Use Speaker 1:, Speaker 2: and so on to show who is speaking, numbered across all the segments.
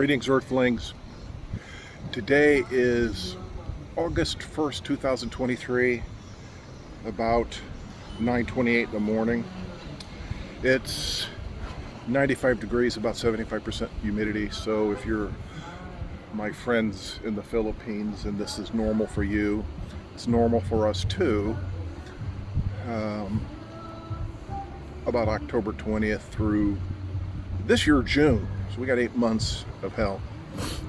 Speaker 1: Greetings, Earthlings. Today is August 1st, 2023, about 9:28 in the morning. It's 95 degrees, about 75% humidity, so if you're my friends in the Philippines and this is normal for you, it's normal for us too. About October 20th through this year, June. So we got 8 months of hell.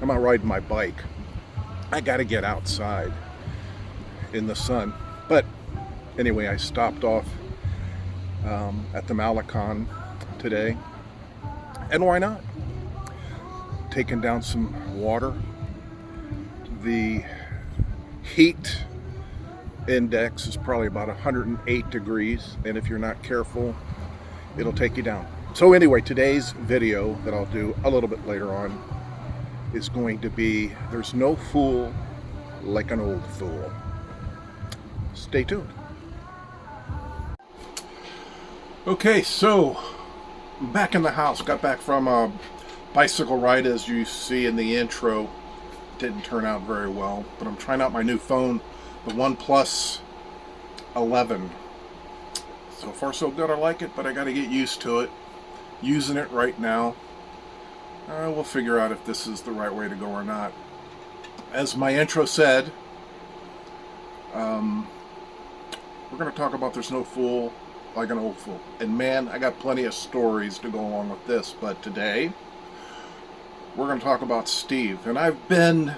Speaker 1: I'm out riding my bike. I gotta get outside in the sun. But anyway, I stopped off at the Malecon today. And why not? Taking down some water. The heat index is probably about 108 degrees. And if you're not careful, it'll take you down. So anyway, today's video that I'll do a little bit later on is going to be, there's no fool like an old fool. Stay tuned. Okay, so I'm back in the house. Got back from a bicycle ride, as you see in the intro. Didn't turn out very well, but I'm trying out my new phone, the OnePlus 11. So far so good, I like it, but I got to get used to it. Using it right now. We'll figure out if this is the right way to go or not. As my intro said, we're going to talk about there's no fool like an old fool. And man, I got plenty of stories to go along with this, but today we're going to talk about Steve. And I've been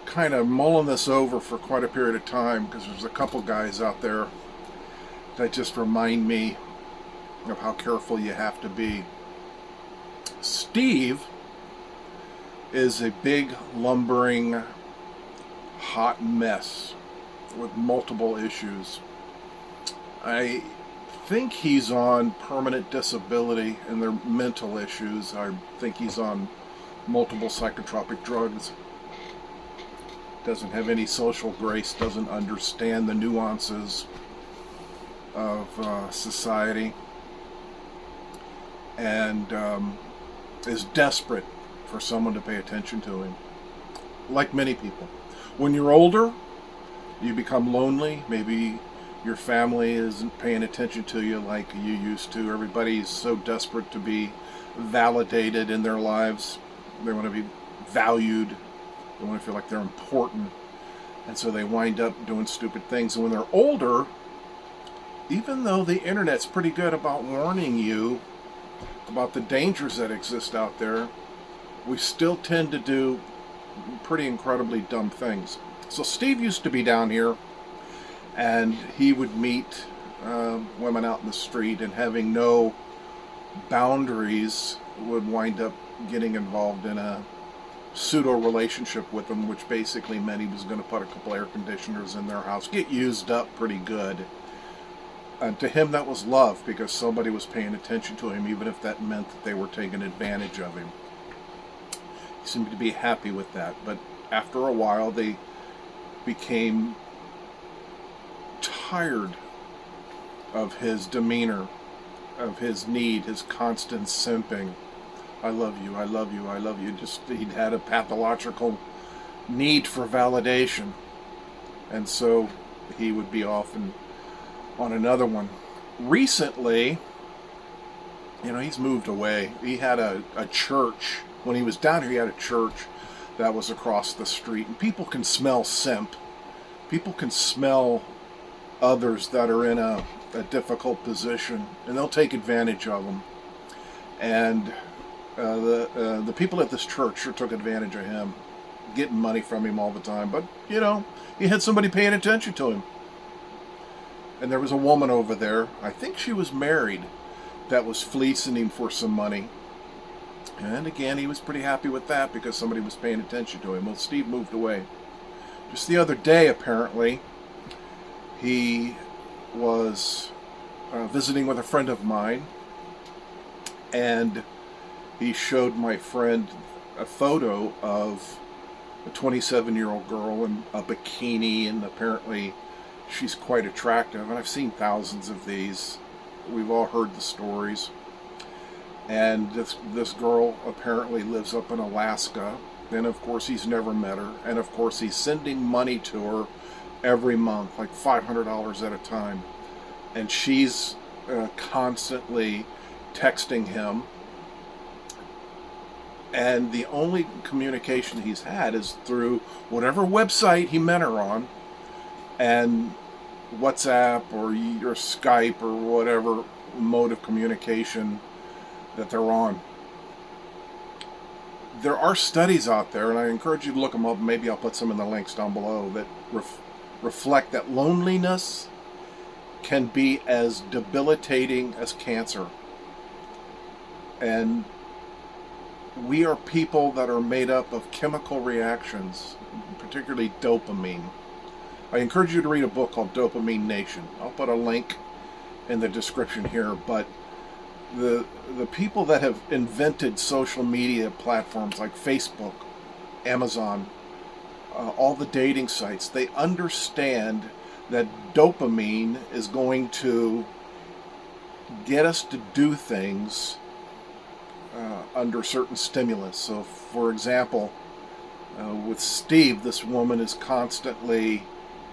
Speaker 1: kind of mulling this over for quite a period of time because there's a couple guys out there that just remind me of how careful you have to be. Steve is a big, lumbering, hot mess with multiple issues. I think he's on permanent disability and they're mental issues. I think he's on multiple psychotropic drugs. Doesn't have any social grace, doesn't understand the nuances of society, and is desperate for someone to pay attention to him. Like many people. When you're older, you become lonely. Maybe your family isn't paying attention to you like you used to. Everybody's so desperate to be validated in their lives. They want to be valued. They want to feel like they're important. And so they wind up doing stupid things. And when they're older, even though the internet's pretty good about warning you about the dangers that exist out there, we still tend to do pretty incredibly dumb things. So Steve used to be down here, and he would meet women out in the street, and having no boundaries would wind up getting involved in a pseudo relationship with them, which basically meant he was going to put a couple air conditioners in their house, get used up pretty good. And to him that was love, because somebody was paying attention to him, even if that meant that they were taking advantage of him. He seemed to be happy with that, but after a while they became tired of his demeanor, of his need, his constant simping. I love you, I love you, I love you. Just, he'd had a pathological need for validation, and so he would be off and on another one. Recently, he's moved away. He had a church. When he was down here, he had a church that was across the street. And people can smell simp. People can smell others that are in a difficult position, and they'll take advantage of them. And the people at this church sure took advantage of him, getting money from him all the time. But, he had somebody paying attention to him. And there was a woman over there, I think she was married, that was fleecing him for some money. And again, he was pretty happy with that because somebody was paying attention to him. Well, Steve moved away. Just the other day, apparently, he was visiting with a friend of mine, and he showed my friend a photo of a 27-year-old girl in a bikini, and apparently she's quite attractive, and I've seen thousands of these. We've all heard the stories. And this girl apparently lives up in Alaska. And of course he's never met her. And of course he's sending money to her every month, like $500 at a time. And she's constantly texting him. And the only communication he's had is through whatever website he met her on, and WhatsApp or Skype or whatever mode of communication that they're on. There are studies out there, and I encourage you to look them up. Maybe I'll put some in the links down below, that reflect that loneliness can be as debilitating as cancer. And we are people that are made up of chemical reactions, particularly dopamine. I encourage you to read a book called Dopamine Nation. I'll put a link in the description here, but the people that have invented social media platforms like Facebook, Amazon, all the dating sites, they understand that dopamine is going to get us to do things under certain stimulus. So, for example, with Steve, this woman is constantly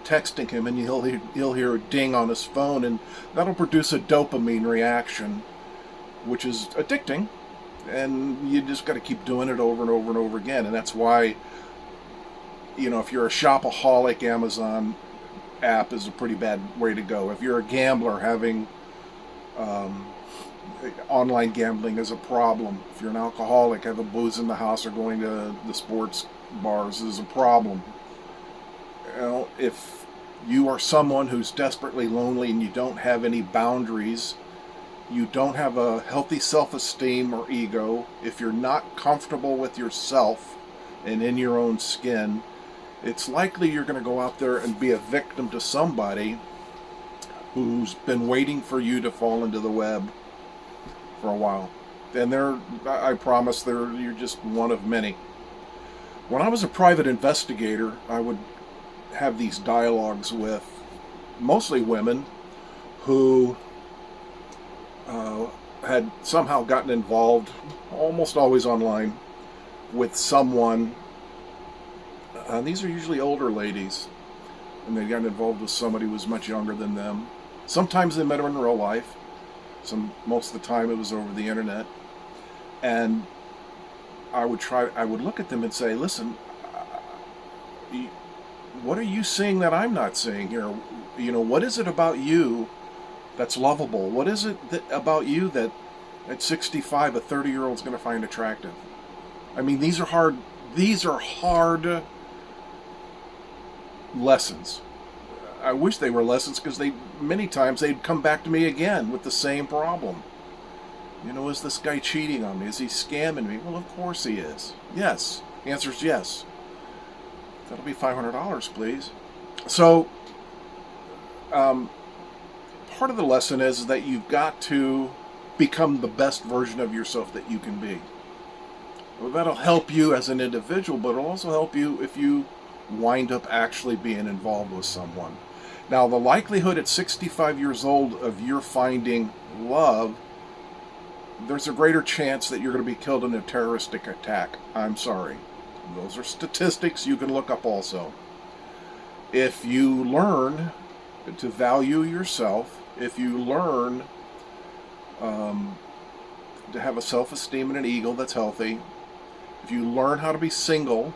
Speaker 1: texting him, and he'll hear a ding on his phone, and that'll produce a dopamine reaction, which is addicting, and you just got to keep doing it over and over and over again. And that's why, if you're a shopaholic, Amazon app is a pretty bad way to go. If you're a gambler, having online gambling is a problem. If you're an alcoholic, having booze in the house or going to the sports bars is a problem. If you are someone who's desperately lonely and you don't have any boundaries, you don't have a healthy self-esteem or ego, if you're not comfortable with yourself and in your own skin, it's likely you're going to go out there and be a victim to somebody who's been waiting for you to fall into the web for a while. And I promise, you're just one of many. When I was a private investigator, I would have these dialogues with mostly women who had somehow gotten involved, almost always online, with someone. These are usually older ladies, and they got involved with somebody who was much younger than them. Sometimes they met her in real life. Most of the time it was over the internet. And I would look at them and say, listen, what are you seeing that I'm not seeing here? What is it about you that's lovable? What is it about you that at 65 a 30-year-old's going to find attractive? I mean, these are hard lessons. I wish they were lessons, because many times they'd come back to me again with the same problem. Is this guy cheating on me? Is he scamming me? Well, of course he is. Yes. The answer is yes. That'll be $500, please. So, part of the lesson is that you've got to become the best version of yourself that you can be. Well, that'll help you as an individual, but it'll also help you if you wind up actually being involved with someone. Now, the likelihood at 65 years old of your finding love, there's a greater chance that you're going to be killed in a terroristic attack. I'm sorry. Those are statistics you can look up also. If you learn to value yourself, if you learn to have a self-esteem and an ego that's healthy, if you learn how to be single,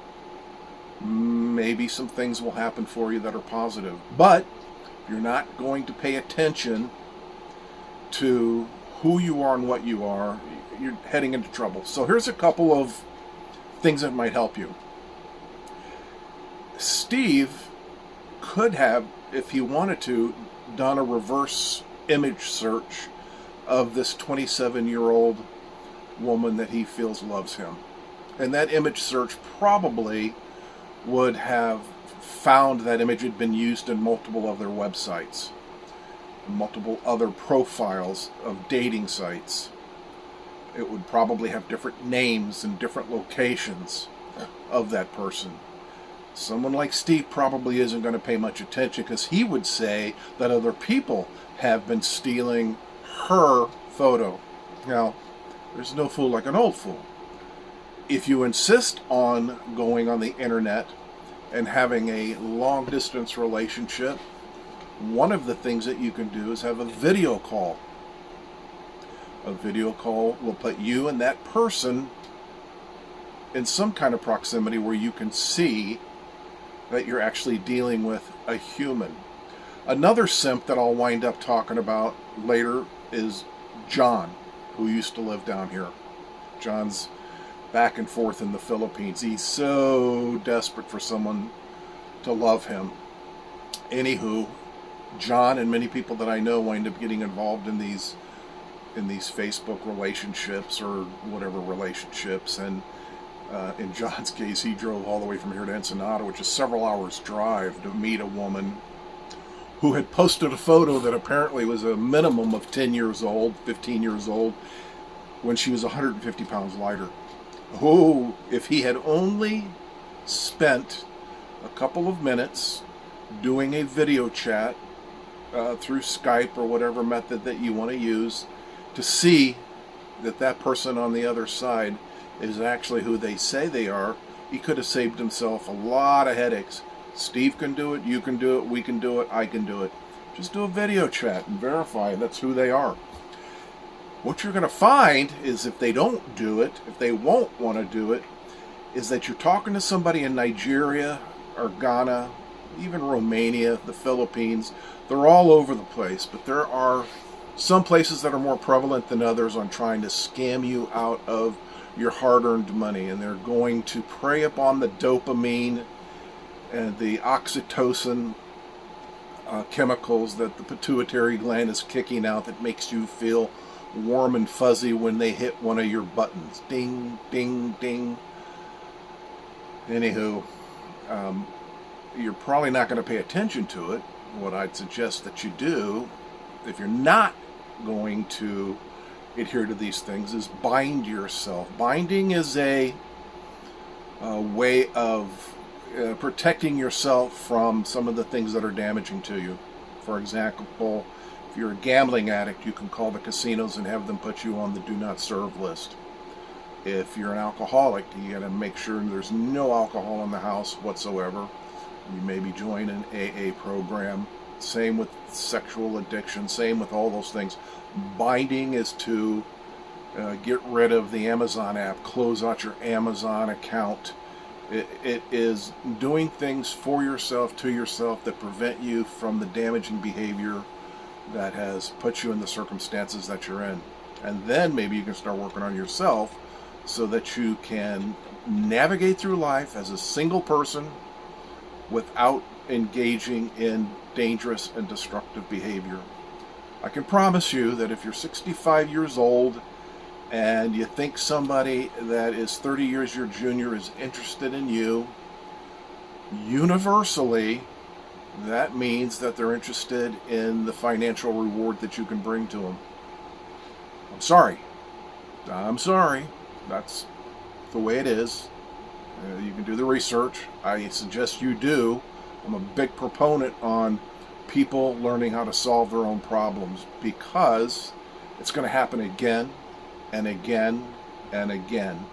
Speaker 1: maybe some things will happen for you that are positive. But you're not going to pay attention to who you are and what you are, you're heading into trouble. So here's a couple of things that might help you. Steve could have, if he wanted to, done a reverse image search of this 27-year-old woman that he feels loves him. And that image search probably would have found that image had been used in multiple other websites, multiple other profiles of dating sites. It would probably have different names and different locations of that person. Someone like Steve probably isn't going to pay much attention, because he would say that other people have been stealing her photo. Now, There's no fool like an old fool. If you insist on going on the internet and having a long distance relationship, one of the things that you can do is have a video call. A video call will put you and that person in some kind of proximity where you can see that you're actually dealing with a human. Another simp that I'll wind up talking about later is John, who used to live down here. John's back and forth in the Philippines. He's so desperate for someone to love him. Anywho, John and many people that I know wind up getting involved in these Facebook relationships or whatever relationships. And in John's case, he drove all the way from here to Ensenada, which is several hours drive, to meet a woman who had posted a photo that apparently was a minimum of 10 years old, 15 years old, when she was 150 pounds lighter. Oh, if he had only spent a couple of minutes doing a video chat through Skype or whatever method that you want to use to see that that person on the other side is actually who they say they are, he could have saved himself a lot of headaches. Steve can do it, you can do it, we can do it, I can do it. Just do a video chat and verify that's who they are. What you're going to find is if they don't do it, if they won't want to do it, is that you're talking to somebody in Nigeria or Ghana, even Romania, the Philippines. They're all over the place, but there are some places that are more prevalent than others on trying to scam you out of your hard-earned money, and they're going to prey upon the dopamine and the oxytocin chemicals that the pituitary gland is kicking out that makes you feel warm and fuzzy when they hit one of your buttons. Ding, ding, ding. Anywho, you're probably not going to pay attention to it. What I'd suggest that you do, if you're not going to adhere to these things, is bind yourself. Binding is a way of protecting yourself from some of the things that are damaging to you. For example, if you're a gambling addict, you can call the casinos and have them put you on the do not serve list. If you're an alcoholic, you got to make sure there's no alcohol in the house whatsoever. You maybe join an AA program. Same with sexual addiction, same with all those things. Binding is to get rid of the Amazon app, close out your Amazon account. It is doing things for yourself, to yourself, that prevent you from the damaging behavior that has put you in the circumstances that you're in. And then maybe you can start working on yourself so that you can navigate through life as a single person without engaging in dangerous and destructive behavior. I can promise you that if you're 65 years old and you think somebody that is 30 years your junior is interested in you, universally, that means that they're interested in the financial reward that you can bring to them. I'm sorry. That's the way it is. You can do the research. I suggest you do. I'm a big proponent on people learning how to solve their own problems, because it's going to happen again and again and again.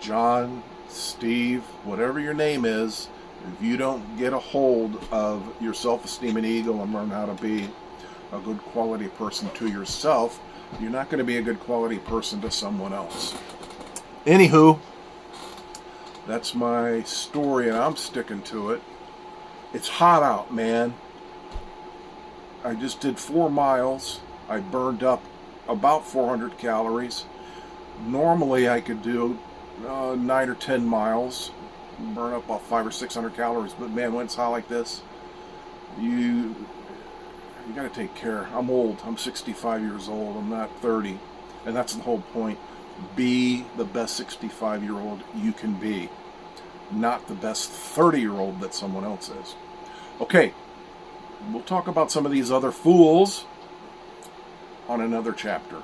Speaker 1: John, Steve, whatever your name is, if you don't get a hold of your self-esteem and ego and learn how to be a good quality person to yourself, you're not going to be a good quality person to someone else. Anywho, that's my story, and I'm sticking to it. It's hot out, man. I just did 4 miles. I burned up about 400 calories. Normally I could do 9 or 10 miles, burn up about 500 or 600 calories. But man, when it's hot like this, you got to take care. I'm old. I'm 65 years old. I'm not 30. And that's the whole point. Be the best 65-year-old you can be, not the best 30-year-old that someone else is. Okay, we'll talk about some of these other fools on another chapter.